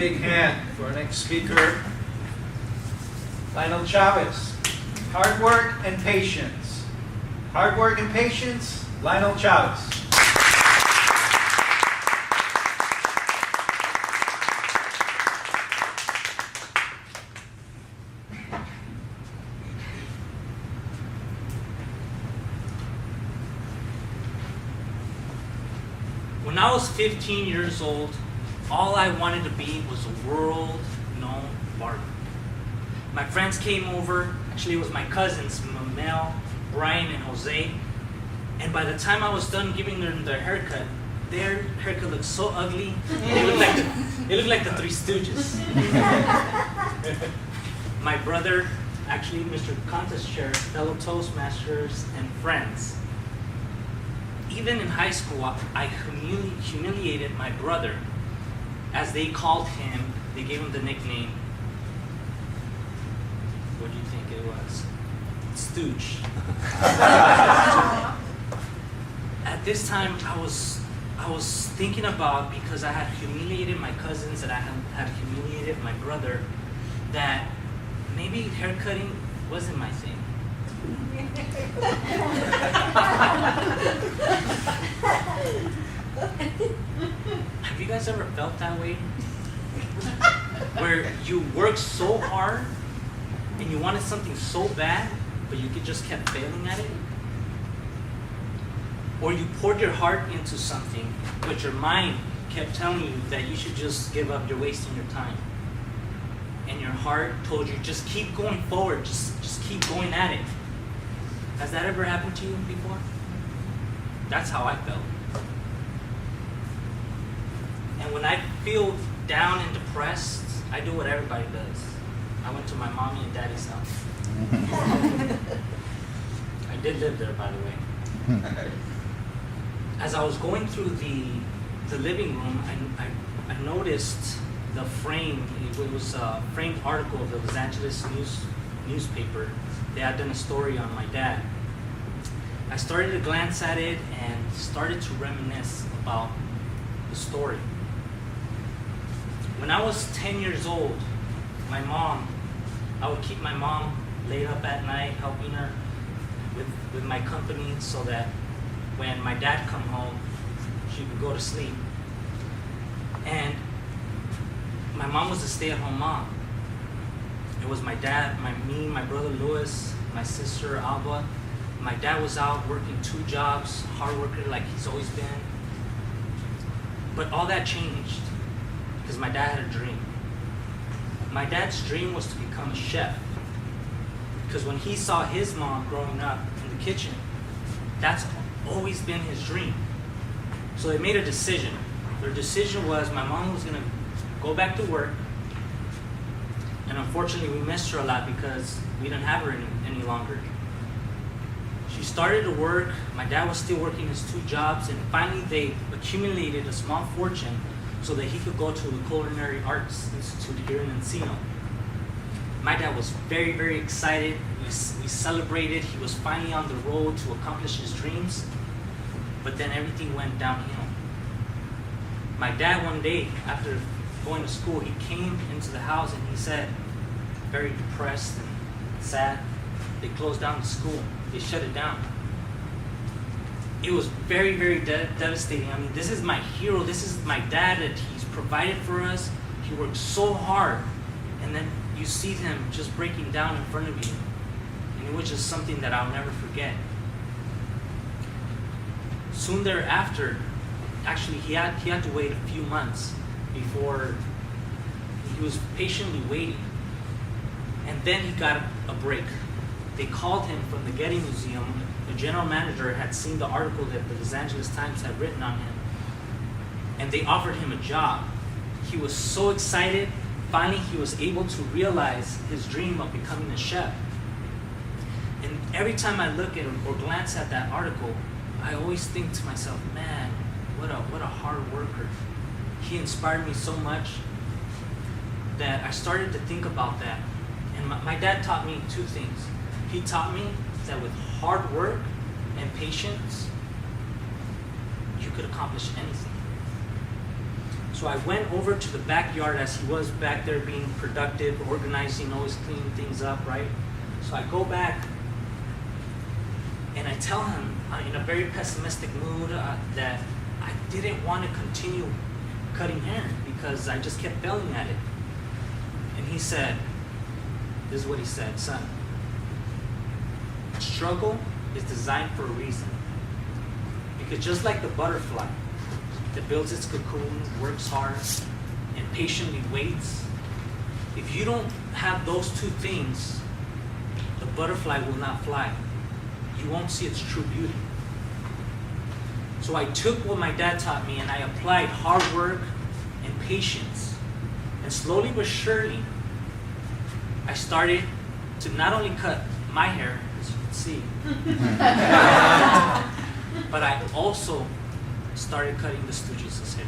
big hand for our next speaker, Lionel Chavez. Hard work and patience. Hard work and patience, Lionel Chavez. When I was 15 years old, all I wanted to be was a world-known barber. My friends came over, actually it was my cousins, Mel, Brian, and Jose, and by the time I was done giving them their haircut looked so ugly, it looked like the Three Stooges. My brother, actually Mr. Contest Chair, fellow Toastmasters, and friends. Even in high school, I humiliated my brother. As they called him, they gave him the nickname, what do you think it was? Stooge. At this time, I was thinking about, because I had humiliated my cousins and I had humiliated my brother, that maybe haircutting wasn't my thing. Have you guys ever felt that way? Where you work so hard and you wanted something so bad, but you just kept failing at it? Or you poured your heart into something, but your mind kept telling you that you should just give up, you're wasting your time. And your heart told you, just keep going forward, just keep going at it. Has that ever happened to you before? That's how I felt. And when I feel down and depressed, I do what everybody does. I went to my mommy and daddy's house. I did live there, by the way. As I was going through the living room, I noticed the frame. It was a framed article of the Los Angeles newspaper. They had done a story on my dad. I started to glance at it and started to reminisce about the story. When I was 10 years old, I would keep my mom laid up at night, helping her with my company, so that when my dad come home, she could go to sleep. And my mom was a stay-at-home mom. It was my dad, me, my brother Louis, my sister Alba. My dad was out working 2 jobs, hard worker like he's always been. But all that changed because my dad had a dream. My dad's dream was to become a chef. Because when he saw his mom growing up in the kitchen, that's always been his dream. So they made a decision. Their decision was my mom was gonna go back to work, and unfortunately we missed her a lot because we didn't have her any longer. She started to work, my dad was still working his 2 jobs, and finally they accumulated a small fortune so that he could go to the Culinary Arts Institute here in Encino. My dad was very, very excited. We celebrated. He was finally on the road to accomplish his dreams, but then everything went downhill. My dad one day, after going to school, he came into the house and he said, very depressed and sad, they closed down the school. They shut it down. It was very, very devastating. I mean, this is my hero. This is my dad that he's provided for us. He worked so hard. And then you see him just breaking down in front of you. And it was just something that I'll never forget. Soon thereafter, actually he had to wait a few months before he was patiently waiting. And then he got a break. They called him from the Getty Museum. The general manager had seen the article that the Los Angeles Times had written on him, and they offered him a job. He was so excited. Finally, he was able to realize his dream of becoming a chef. And every time I look at or glance at that article, I always think to myself, man, what a hard worker. He inspired me so much that I started to think about that. And my dad taught me 2 things. He taught me that with hard work and patience, you could accomplish anything. So So I went over to the backyard as he was back there being productive, organizing, always cleaning things up, right? So I go back and I tell him in a very pessimistic mood that I didn't want to continue cutting hair because I just kept failing at it. And he said, this is what he said, son, struggle is designed for a reason. Because just like the butterfly that builds its cocoon, works hard, and patiently waits, if you don't have those two things, the butterfly will not fly. You won't see its true beauty. So I took what my dad taught me and I applied hard work and patience. And slowly but surely, I started to not only cut my hair, as you can see, but I also started cutting the Stooges' hair.